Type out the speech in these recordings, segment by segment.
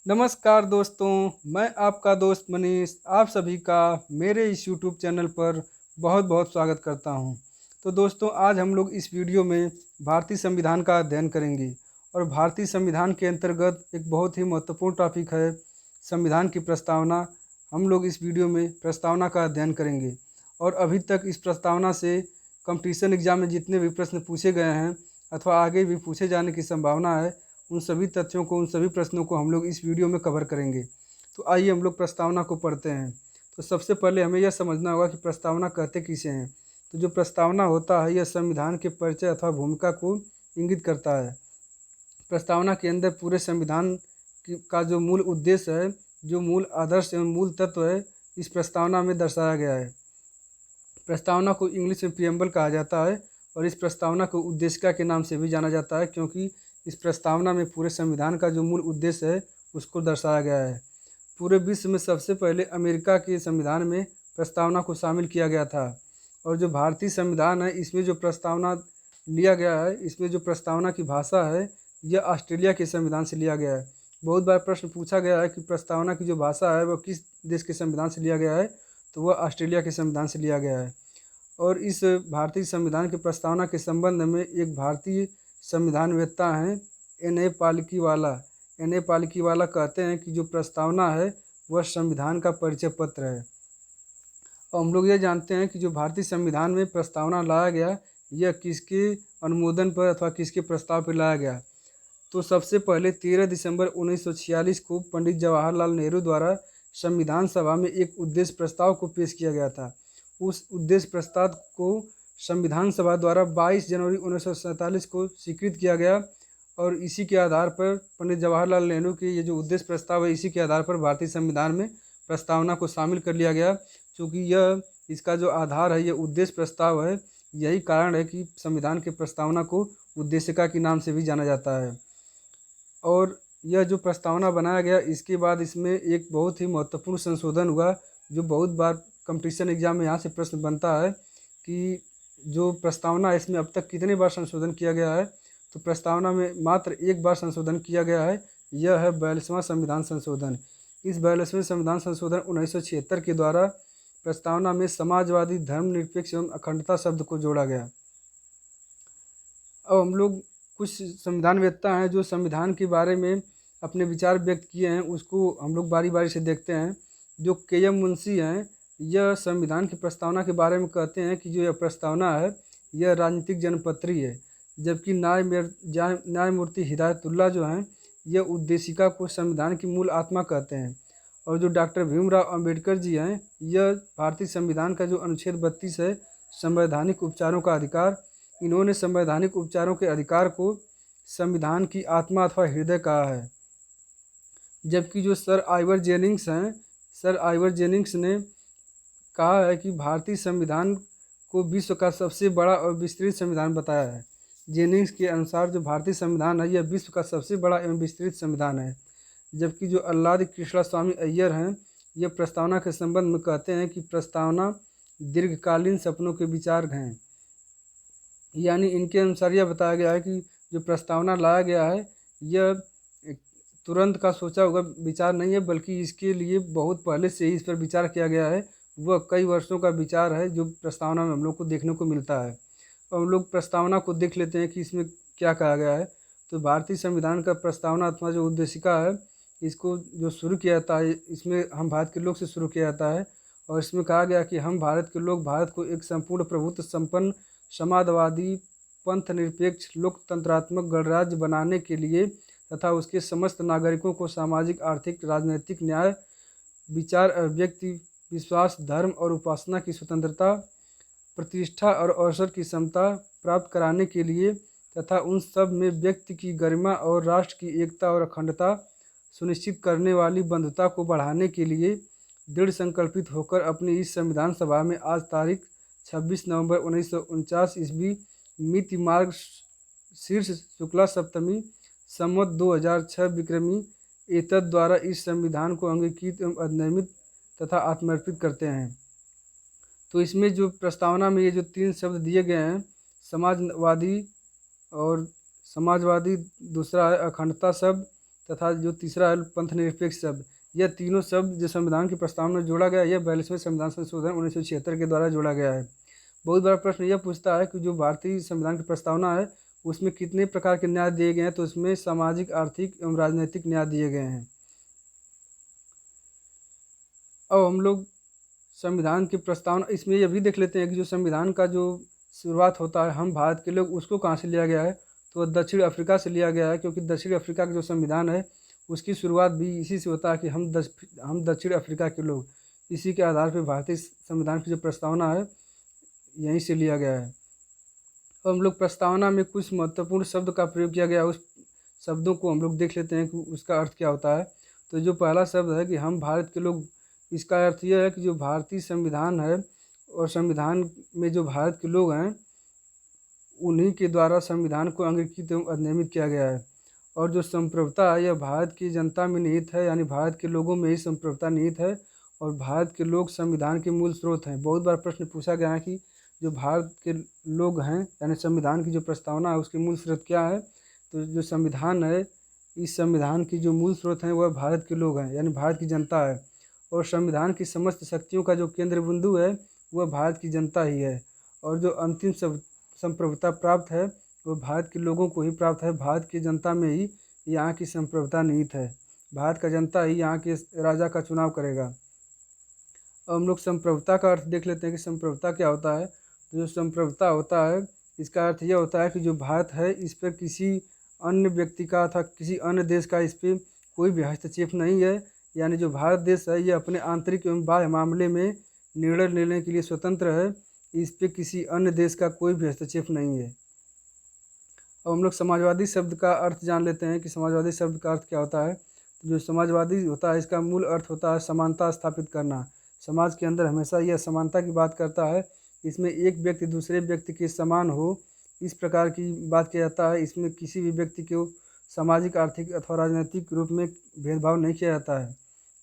नमस्कार दोस्तों, मैं आपका दोस्त मनीष आप सभी का मेरे इस यूट्यूब चैनल पर बहुत बहुत स्वागत करता हूं। तो दोस्तों, आज हम लोग इस वीडियो में भारतीय संविधान का अध्ययन करेंगे और भारतीय संविधान के अंतर्गत एक बहुत ही महत्वपूर्ण टॉपिक है संविधान की प्रस्तावना। हम लोग इस वीडियो में प्रस्तावना का अध्ययन करेंगे और अभी तक इस प्रस्तावना से कंपटीशन एग्जाम में जितने भी प्रश्न पूछे गए हैं अथवा आगे भी पूछे जाने की संभावना है, उन सभी तथ्यों को, उन सभी प्रश्नों को हम लोग इस वीडियो में कवर करेंगे। तो आइए हम लोग प्रस्तावना को पढ़ते हैं। तो सबसे पहले हमें यह समझना होगा कि प्रस्तावना कहते किसे हैं। तो जो प्रस्तावना होता है, यह संविधान के परिचय अथवा भूमिका को इंगित करता है। प्रस्तावना के अंदर पूरे संविधान का जो मूल उद्देश्य है, जो मूल आदर्श एवं मूल तत्व है, इस प्रस्तावना में दर्शाया गया है। प्रस्तावना को इंग्लिश में प्रियम्बल कहा जाता है और इस प्रस्तावना को उद्देशिका के नाम से भी जाना जाता है, क्योंकि इस प्रस्तावना में पूरे संविधान का जो मूल उद्देश्य है उसको दर्शाया गया है। पूरे विश्व में सबसे पहले अमेरिका के संविधान में प्रस्तावना को शामिल किया गया था और जो भारतीय संविधान है, इसमें जो प्रस्तावना लिया गया है, इसमें जो प्रस्तावना की भाषा है, यह ऑस्ट्रेलिया के संविधान से लिया गया है। बहुत बार प्रश्न पूछा गया है कि प्रस्तावना की जो भाषा है वह किस देश के संविधान से लिया गया है, तो वह ऑस्ट्रेलिया के संविधान से लिया गया है। और इस भारतीय संविधान की प्रस्तावना के संबंध में एक भारतीय संविधानवेत्ता हैं एन.ए. पालिकीवाला। एन.ए. पालिकीवाला कहते हैं कि जो प्रस्तावना है वह संविधान का परिचय पत्र है। और हम लोग ये जानते हैं कि जो भारतीय संविधान में प्रस्तावना लाया गया, यह किसके अनुमोदन पर अथवा किसके प्रस्ताव पर लाया गया। तो सबसे पहले 13 दिसंबर 1946 को पंडित जवाहरलाल नेहरू द्वारा संविधान सभा में एक उद्देश्य प्रस्ताव को पेश किया गया था। उस उद्देश्य प्रस्ताव को संविधान सभा द्वारा 22 जनवरी 1947 को स्वीकृत किया गया और इसी के आधार पर पंडित जवाहरलाल नेहरू के ये जो उद्देश्य प्रस्ताव है, इसी के आधार पर भारतीय संविधान में प्रस्तावना को शामिल कर लिया गया। क्योंकि यह इसका जो आधार है, यह उद्देश्य प्रस्ताव है। यही कारण है कि संविधान के प्रस्तावना को उद्देशिका के नाम से भी जाना जाता है। और यह जो प्रस्तावना बनाया गया, इसके बाद इसमें एक बहुत ही महत्वपूर्ण संशोधन हुआ, जो बहुत बार कंपटीशन एग्जाम में यहाँ से प्रश्न बनता है कि जो प्रस्तावना है इसमें अब तक कितने बार संशोधन किया गया है। तो प्रस्तावना में मात्र एक बार संशोधन किया गया है, यह है 42वां संविधान संशोधन। इस 42वें संविधान संशोधन 1976 के द्वारा प्रस्तावना में समाजवादी, धर्मनिरपेक्ष एवं अखंडता शब्द को जोड़ा गया। अब हम लोग कुछ संविधानवेत्ता हैं जो संविधान के बारे में अपने विचार व्यक्त किए हैं, उसको हम लोग बारी बारी से देखते हैं। जो के.एम. मुंशी हैं, यह संविधान की प्रस्तावना के बारे में कहते हैं कि जो यह प्रस्तावना है यह राजनीतिक जनपत्री है, जबकि न्यायमूर्ति हिदायतुल्लाह जो हैं, यह उद्देशिका को संविधान की मूल आत्मा कहते हैं। और जो डॉक्टर भीमराव अंबेडकर जी हैं, यह भारतीय संविधान का जो अनुच्छेद 32 है, संवैधानिक उपचारों का अधिकार, इन्होंने संवैधानिक उपचारों के अधिकार को संविधान की आत्मा अथवा हृदय कहा है। जबकि जो सर आइवर जेनिंग्स हैं, सर आइवर जेनिंग्स ने कहा है कि भारतीय संविधान को विश्व का सबसे बड़ा और विस्तृत संविधान बताया है। जेनिंग्स के अनुसार जो भारतीय संविधान है, यह विश्व का सबसे बड़ा एवं विस्तृत संविधान है। जबकि जो अल्लादी कृष्णस्वामी अय्यर हैं, यह प्रस्तावना के संबंध में कहते हैं कि प्रस्तावना दीर्घकालीन सपनों के विचार हैं। यानी इनके अनुसार यह बताया गया है कि जो प्रस्तावना लाया गया है, यह तुरंत का सोचा हुआ विचार नहीं है, बल्कि इसके लिए बहुत पहले से ही इस पर विचार किया गया है। वह कई वर्षों का विचार है जो प्रस्तावना में हम लोग को देखने को मिलता है। और हम लोग प्रस्तावना को देख लेते हैं कि इसमें क्या कहा गया है। तो भारतीय संविधान का प्रस्तावना अथवा जो उद्देशिका है, इसको जो शुरू किया जाता है, इसमें हम भारत के लोग से शुरू किया जाता है। और इसमें कहा गया कि हम भारत के लोग भारत को एक संपूर्ण प्रभुत्व संपन्न, समाजवादी, पंथ निरपेक्ष, लोकतंत्रात्मक गणराज्य बनाने के लिए तथा उसके समस्त नागरिकों को सामाजिक, आर्थिक, राजनीतिक न्याय, विचार, अभिव्यक्ति, विश्वास, धर्म और उपासना की स्वतंत्रता, प्रतिष्ठा और अवसर की समता प्राप्त कराने के लिए तथा उन सब में व्यक्ति की गरिमा और राष्ट्र की एकता और अखंडता सुनिश्चित करने वाली बंधुता को बढ़ाने के लिए दृढ़ संकल्पित होकर अपनी इस संविधान सभा में आज तारीख 26 नवंबर 1949 ईस्वी मिति मार्ग शीर्ष शुक्ला सप्तमी संवत 2006 विक्रमी एतद द्वारा इस संविधान को अंगीकृत एवं अधिनियमित तथा आत्मर्पित करते हैं। तो इसमें जो प्रस्तावना में ये जो 3 शब्द दिए गए हैं, समाजवादी, और समाजवादी दूसरा है अखंडता शब्द, तथा जो तीसरा है पंथ निरपेक्ष शब्द। यह तीनों शब्द जो संविधान की प्रस्तावना में जोड़ा गया है, यह 42वें संविधान संशोधन 1976 के द्वारा जोड़ा गया है। बहुत बड़ा प्रश्न यह पूछता है कि जो भारतीय संविधान की प्रस्तावना है उसमें कितने प्रकार के न्याय दिए गए हैं, तो उसमें सामाजिक, आर्थिक एवं राजनीतिक न्याय दिए गए हैं। अब हम लोग संविधान की प्रस्तावना इसमें यह भी देख लेते हैं कि जो संविधान का जो शुरुआत होता है हम भारत के लोग, उसको कहाँ से लिया गया है, तो दक्षिण अफ्रीका से लिया गया है। क्योंकि दक्षिण अफ्रीका का जो संविधान है उसकी शुरुआत भी इसी से होता है कि हम दक्षिण अफ्रीका के लोग, इसी के आधार पर भारतीय संविधान की जो प्रस्तावना है यहीं से लिया गया है। अब हम लोग प्रस्तावना में कुछ महत्वपूर्ण शब्द का प्रयोग किया गया, उस शब्दों को हम लोग देख लेते हैं कि उसका अर्थ क्या होता है। तो जो पहला शब्द है कि हम भारत के लोग, इसका अर्थ यह है कि जो भारतीय संविधान है और संविधान में जो भारत के लोग हैं उन्हीं के द्वारा संविधान को अंगीकृत एवं अधिनियमित किया गया है। और जो संप्रभुता है यह भारत की जनता में निहित है, यानी भारत के लोगों में ही संप्रभुता निहित है और भारत के लोग संविधान के मूल स्रोत हैं। बहुत बार प्रश्न पूछा गया है कि जो भारत के लोग हैं यानी संविधान की जो प्रस्तावना है उसके मूल स्रोत क्या है, तो जो संविधान है इस संविधान की जो मूल स्रोत हैं वह भारत के लोग हैं, यानी भारत की जनता है। और संविधान की समस्त शक्तियों का जो केंद्र बिंदु है वह भारत की जनता ही है। और जो अंतिम संप्रभुता प्राप्त है वो भारत के लोगों को ही प्राप्त है। भारत की जनता में ही यहाँ की संप्रभुता निहित है। भारत का जनता ही यहाँ के राजा का चुनाव करेगा। अब हम लोग संप्रभुता का अर्थ देख लेते हैं कि संप्रभुता क्या होता है। तो जो संप्रभुता होता है इसका अर्थ यह होता है कि जो भारत है इस पर किसी अन्य व्यक्ति का अथवा किसी अन्य देश का इस पर कोई भी हस्तक्षेप नहीं है। यानी जो भारत देश है ये अपने आंतरिक एवं बाह्य मामले में निर्णय लेने के लिए स्वतंत्र है, इस पे किसी अन्य देश का कोई भी हस्तक्षेप नहीं है। अब हम लोग समाजवादी शब्द का अर्थ जान लेते हैं कि समाजवादी शब्द का अर्थ क्या होता है। तो जो समाजवादी होता है इसका मूल अर्थ होता है समानता स्थापित करना। समाज के अंदर हमेशा यह समानता की बात करता है, इसमें एक व्यक्ति दूसरे व्यक्ति के समान हो इस प्रकार की बात किया जाता है। इसमें किसी भी व्यक्ति को सामाजिक, आर्थिक अथवा राजनीतिक रूप में भेदभाव नहीं किया जाता है।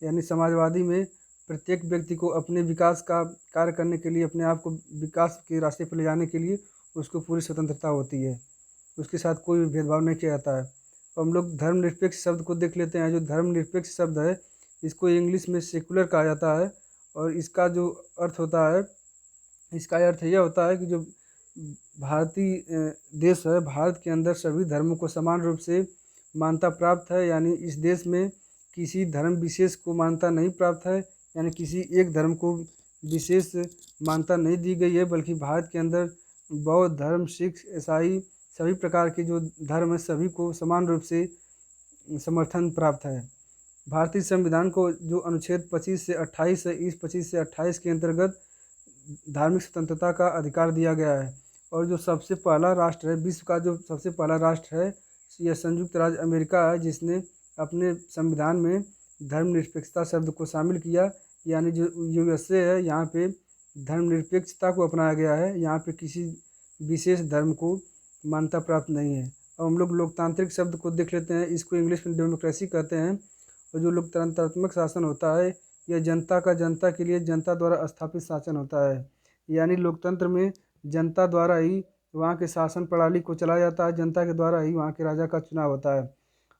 यानी समाजवादी में प्रत्येक व्यक्ति को अपने विकास का कार्य करने के लिए, अपने आप को विकास के रास्ते पर ले जाने के लिए उसको पूरी स्वतंत्रता होती है, उसके साथ कोई भी भेदभाव नहीं किया जाता है। तो हम लोग धर्मनिरपेक्ष शब्द को देख लेते हैं। जो धर्मनिरपेक्ष शब्द है इसको इंग्लिश में सेकुलर कहा जाता है और इसका जो अर्थ होता है, इसका अर्थ यह होता है कि जो भारतीय देश है, भारत के अंदर सभी धर्मों को समान रूप से मान्यता प्राप्त है। यानी इस देश में किसी धर्म विशेष को मान्यता नहीं प्राप्त है, यानी किसी एक धर्म को विशेष मान्यता नहीं दी गई है, बल्कि भारत के अंदर बौद्ध धर्म, सिख, ईसाई सभी प्रकार के जो धर्म है सभी को समान रूप से समर्थन प्राप्त है। भारतीय संविधान को जो अनुच्छेद 25 से 28 है, इस 25 से 28 के अंतर्गत धार्मिक स्वतंत्रता का अधिकार दिया गया है। और जो सबसे पहला राष्ट्र है, विश्व का जो सबसे पहला राष्ट्र है यह संयुक्त राज्य अमेरिका है, जिसने अपने संविधान में धर्मनिरपेक्षता शब्द को शामिल किया। यानी जो यूएसए है यहाँ पे धर्मनिरपेक्षता को अपनाया गया है, यहाँ पे किसी विशेष धर्म को मान्यता प्राप्त नहीं है। अब हम लोग लोकतांत्रिक शब्द को देख लेते हैं। इसको इंग्लिश में डेमोक्रेसी कहते हैं। और जो लोकतंत्रात्मक शासन होता है यह जनता का जनता के लिए जनता द्वारा स्थापित शासन होता है। यानी लोकतंत्र में जनता द्वारा ही वहाँ के शासन प्रणाली को चलाया जाता है, जनता के द्वारा ही वहाँ के राजा का चुनाव होता है।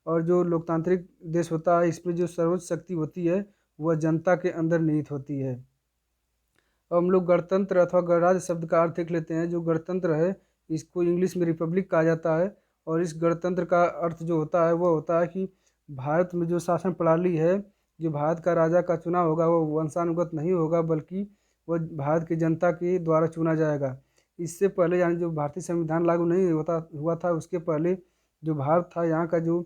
और जो लोकतांत्रिक देश होता है इसमें जो सर्वोच्च शक्ति होती है वह जनता के अंदर निहित होती है। अब हम लोग गणतंत्र अथवा गणराज्य शब्द का अर्थ देख लेते हैं। जो गणतंत्र है इसको इंग्लिश में रिपब्लिक कहा जाता है। और इस गणतंत्र का अर्थ जो होता है वह होता है कि भारत में जो शासन प्रणाली है, जो भारत का राजा का चुनाव होगा वो वंशानुगत नहीं होगा, बल्कि वह भारत की जनता के द्वारा चुना जाएगा। इससे पहले यानी जो भारतीय संविधान लागू नहीं हुआ था उसके पहले जो भारत था यहाँ का जो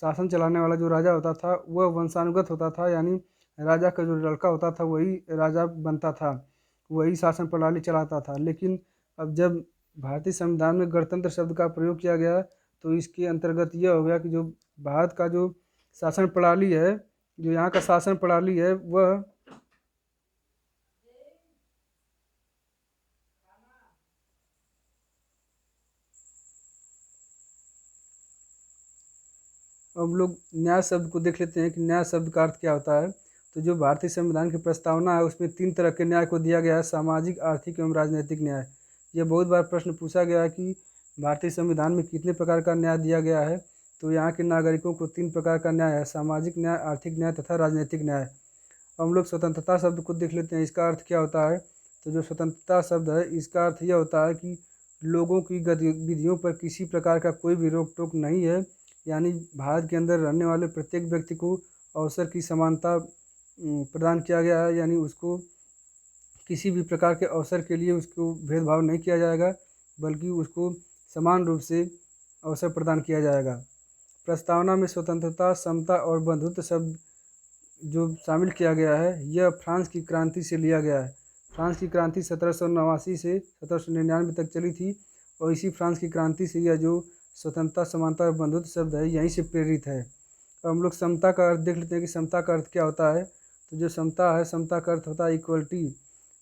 शासन चलाने वाला जो राजा होता था वह वंशानुगत होता था। यानी राजा का जो लड़का होता था वही राजा बनता था, वही शासन प्रणाली चलाता था। लेकिन अब जब भारतीय संविधान में गणतंत्र शब्द का प्रयोग किया गया तो इसके अंतर्गत यह हो गया कि जो भारत का जो शासन प्रणाली है, जो यहाँ का शासन प्रणाली है वह हम लोग न्याय शब्द को देख लेते हैं कि न्याय शब्द का अर्थ क्या होता है। तो जो भारतीय संविधान की प्रस्तावना है उसमें 3 तरह के न्याय को दिया गया है, सामाजिक, आर्थिक एवं राजनीतिक न्याय। यह बहुत बार प्रश्न पूछा गया है कि भारतीय संविधान में कितने प्रकार का न्याय दिया गया है। तो यहाँ के नागरिकों को 3 प्रकार का न्याय है: सामाजिक न्याय, आर्थिक न्याय तथा राजनीतिक न्याय। हम लोग स्वतंत्रता शब्द को देख लेते हैं, इसका अर्थ क्या होता है। तो जो स्वतंत्रता शब्द है इसका अर्थ यह होता है कि लोगों की गतिविधियों पर किसी प्रकार का कोई भी रोक टोक नहीं है, यानी भारत के अंदर रहने वाले प्रत्येक व्यक्ति को अवसर की समानता प्रदान किया गया है, यानी उसको किसी भी प्रकार के अवसर के लिए उसको भेदभाव नहीं किया जाएगा, बल्कि उसको समान रूप से अवसर प्रदान किया जाएगा। प्रस्तावना में स्वतंत्रता, समता और बंधुत्व शब्द जो शामिल किया गया है यह फ्रांस की क्रांति से लिया गया है। फ्रांस की क्रांति 1789 से 1799 तक चली थी और इसी फ्रांस की क्रांति से यह जो स्वतंत्रता, समानता और बंधुत्व शब्द है यहीं से प्रेरित है। अब हम लोग समता का अर्थ देख लेते हैं कि समता का अर्थ क्या होता है। तो जो समता है, समता का अर्थ होता है इक्वलिटी,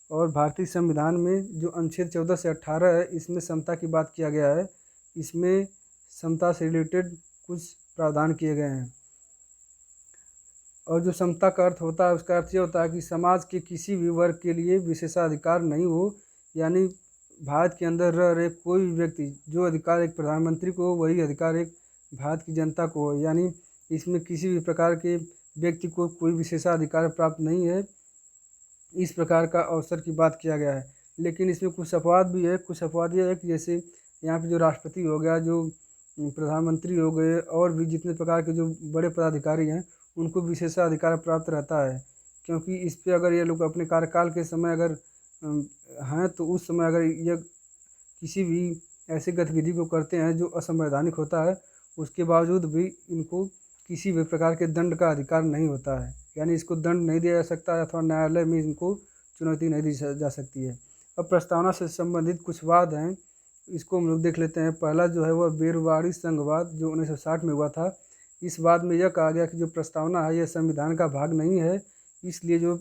और भारतीय संविधान में जो अनुच्छेद 14 से 18 है इसमें समता की बात किया गया है। इसमें समता से रिलेटेड कुछ प्रावधान किए गए हैं। और जो समता का अर्थ होता है उसका अर्थ ये होता है कि समाज के किसी भी वर्ग के लिए विशेषाधिकार नहीं हो, यानी भारत के अंदर रह रहे कोई भी व्यक्ति, जो अधिकार एक प्रधानमंत्री को हो वही अधिकार एक भारत की जनता को हो, यानी इसमें किसी भी प्रकार के व्यक्ति को कोई विशेषाधिकार प्राप्त नहीं है। इस प्रकार का अवसर की बात किया गया है। लेकिन इसमें कुछ अपवाद भी है। कुछ अपवाद यह है कि जैसे यहाँ पे जो राष्ट्रपति हो गया, जो प्रधानमंत्री हो गए, और भी जितने प्रकार के जो बड़े पदाधिकारी हैं उनको विशेषाधिकार प्राप्त रहता है, क्योंकि इस पे अगर ये लोग अपने कार्यकाल के समय अगर हैं तो उस समय अगर ये किसी भी ऐसी गतिविधि को करते हैं जो असंवैधानिक होता है, उसके बावजूद भी इनको किसी भी प्रकार के दंड का अधिकार नहीं होता है, यानी इसको दंड नहीं दिया जा सकता है अथवा न्यायालय में इनको चुनौती नहीं दी जा सकती है। अब प्रस्तावना से संबंधित कुछ वाद हैं, इसको हम लोग देख लेते हैं। पहला जो है वह बेरवाड़ी संघवाद जो 1960 में हुआ था। इस वाद में यह कहा गया कि जो प्रस्तावना है यह संविधान का भाग नहीं है, इसलिए जो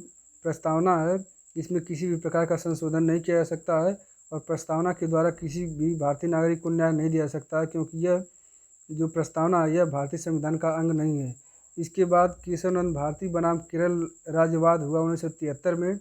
प्रस्तावना है इसमें किसी भी प्रकार का संशोधन नहीं किया जा सकता है और प्रस्तावना के द्वारा किसी भी भारतीय नागरिक को न्याय नहीं दिया जा सकता है, क्योंकि यह जो प्रस्तावना है यह भारतीय संविधान का अंग नहीं है। इसके बाद केशवनंद भारती बनाम केरल राज्यवाद हुआ 1973 में।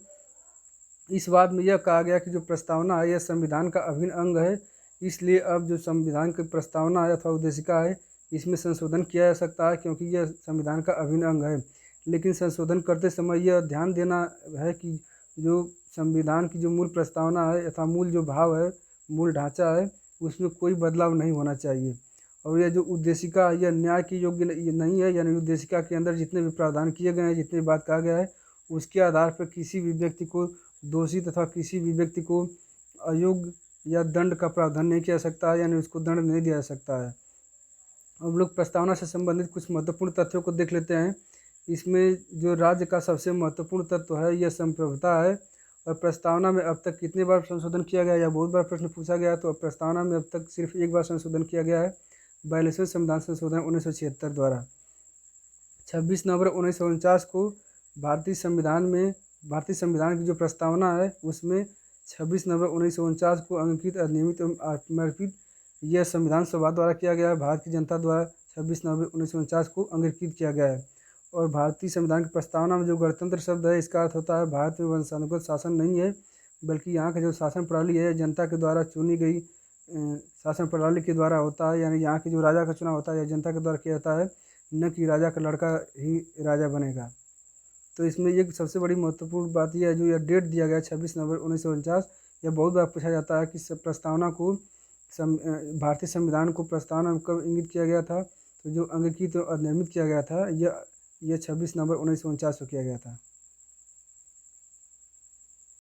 इस वाद में यह कहा गया कि जो प्रस्तावना है यह संविधान का अभिन्न अंग है, इसलिए अब जो संविधान की प्रस्तावना है अथवा उद्देशिका है इसमें संशोधन किया जा सकता है, क्योंकि यह संविधान का अभिन्न अंग है। लेकिन संशोधन करते समय यह ध्यान देना है कि जो संविधान की जो मूल प्रस्तावना है अथवा मूल जो भाव है, मूल ढांचा है, उसमें कोई बदलाव नहीं होना चाहिए। और यह जो उद्देशिका है यह न्याय के योग्य नहीं है, यानी उद्देशिका के अंदर जितने भी प्रावधान किए गए हैं, जितनी बात कहा गया है, उसके आधार पर किसी भी व्यक्ति को दोषी तथा किसी भी व्यक्ति को अयोग्य या दंड का प्रावधान नहीं किया जा सकता है, यानी उसको दंड नहीं दिया जा सकता है। हम लोग प्रस्तावना से संबंधित कुछ महत्वपूर्ण तथ्यों को देख लेते हैं। इसमें जो राज्य का सबसे महत्वपूर्ण तत्व है यह संप्रभुता है। और प्रस्तावना में अब तक कितने बार संशोधन किया गया या बहुत बार प्रश्न पूछा गया, तो प्रस्तावना में अब तक सिर्फ एक बार संशोधन किया गया है, 42वें संविधान संशोधन 1976 द्वारा। 26 नवंबर 1949 को भारतीय संविधान की जो प्रस्तावना है उसमें 26 नवंबर 1949 को अंगीकृत, अधिनियमित एवं समर्पित यह संविधान सभा द्वारा किया गया है। भारत की जनता द्वारा 26 नवंबर 1949 को अंगीकृत किया गया है। और भारतीय संविधान की प्रस्तावना में जो गणतंत्र शब्द है इसका अर्थ होता है भारत में वंशानुगत शासन नहीं है, बल्कि यहाँ का जो शासन प्रणाली है जनता के द्वारा चुनी गई शासन प्रणाली के द्वारा होता है, यानी यहाँ के जो राजा का चुनाव होता है यह जनता के द्वारा किया जाता है, न कि राजा का लड़का ही राजा बनेगा। तो इसमें एक सबसे बड़ी महत्वपूर्ण बात यह है, जो यह डेट दिया गया 26 नवंबर 1949, यह बहुत बार पूछा जाता है कि प्रस्तावना को भारतीय संविधान को प्रस्तावना में कब इंगित किया गया था। तो जो अंगीकृत और अधिनियमित किया गया था यह 26 नवंबर 1949 को किया गया था।